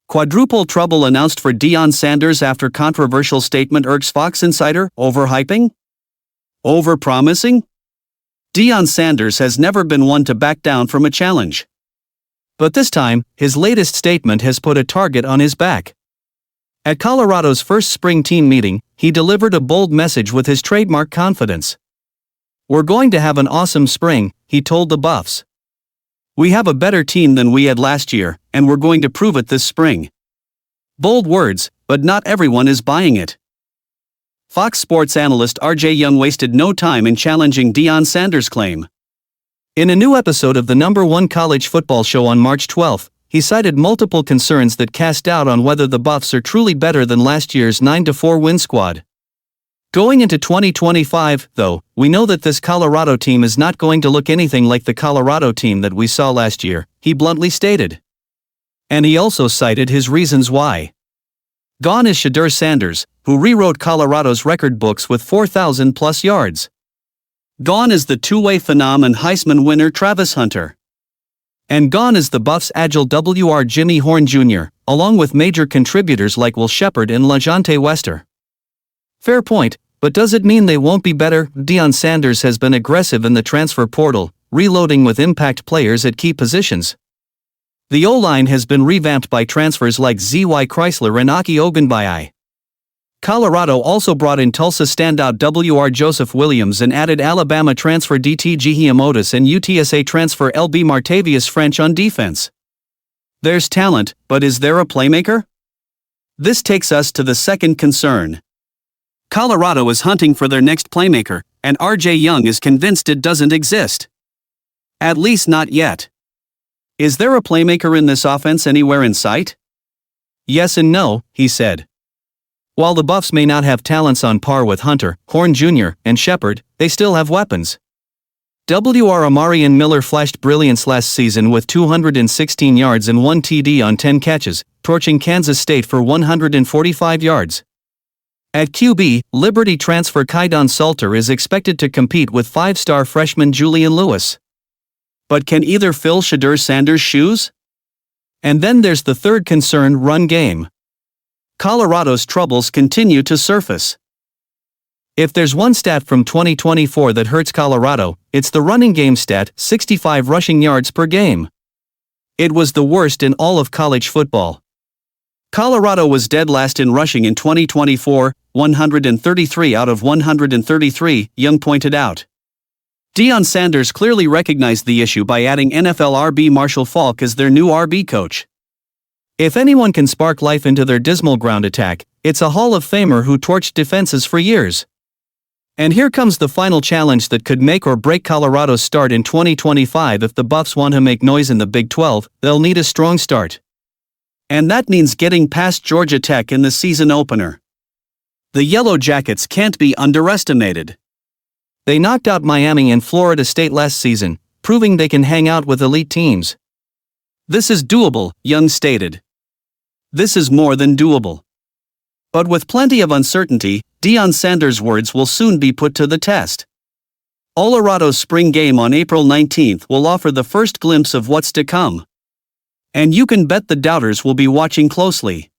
Quadruple trouble announced for Deion Sanders after controversial statement. Irks Fox insider, overhyping? Overpromising? Deion Sanders has never been one to back down from a challenge. But this time, his latest statement has put a target on his back. At Colorado's first spring team meeting, he delivered a bold message with his trademark confidence. "We're going to have an awesome spring," he told the Buffs. "We have a better team than we had last year, and we're going to prove it this spring." Bold words, but not everyone is buying it. Fox Sports analyst R.J. Young wasted no time in challenging Deion Sanders' claim. In a new episode of the #1 college football show on March 12, he cited multiple concerns that cast doubt on whether the Buffs are truly better than last year's 9-4 win squad. Going into 2025, though, we know that this Colorado team is not going to look anything like the Colorado team that we saw last year, he bluntly stated. And he also cited his reasons why. Gone is Shedeur Sanders, who rewrote Colorado's record books with 4,000-plus yards. Gone is the two-way phenom and Heisman winner Travis Hunter. And gone is the Buffs' agile WR Jimmy Horn Jr., along with major contributors like Will Shepard and LaJohntay Wester. Fair point, but does it mean they won't be better? Deion Sanders has been aggressive in the transfer portal, reloading with impact players at key positions. The O-line has been revamped by transfers like Z.Y. Chrysler and Aki Ogunbiyi. Colorado also brought in Tulsa standout W.R. Joseph Williams and added Alabama transfer D.T. Giheimotis and UTSA transfer L.B. Martavius French on defense. There's talent, but is there a playmaker? This takes us to the second concern. Colorado is hunting for their next playmaker, and R.J. Young is convinced it doesn't exist. At least not yet. Is there a playmaker in this offense anywhere in sight? Yes and no, he said. While the Buffs may not have talents on par with Hunter, Horn Jr., and Shepard, they still have weapons. W.R. Amarian Miller flashed brilliance last season with 216 yards and 1 TD on 10 catches, torching Kansas State for 145 yards. At QB, Liberty transfer Kaidon Salter is expected to compete with five-star freshman Julian Lewis. But can either fill Shedeur Sanders' shoes? And then there's the third concern: run game. Colorado's troubles continue to surface. If there's one stat from 2024 that hurts Colorado, it's the running game stat: 65 rushing yards per game. It was the worst in all of college football. Colorado was dead last in rushing in 2024, 133 out of 133, Young pointed out. Deion Sanders clearly recognized the issue by adding NFL RB Marshall Faulk as their new RB coach. If anyone can spark life into their dismal ground attack, it's a Hall of Famer who torched defenses for years. And here comes the final challenge that could make or break Colorado's start in 2025. If the Buffs want to make noise in the Big 12, they'll need a strong start. And that means getting past Georgia Tech in the season opener. The Yellow Jackets can't be underestimated. They knocked out Miami and Florida State last season, proving they can hang out with elite teams. This is doable, Young stated. This is more than doable. But with plenty of uncertainty, Deion Sanders' words will soon be put to the test. Colorado's spring game on April 19 will offer the first glimpse of what's to come. And you can bet the doubters will be watching closely.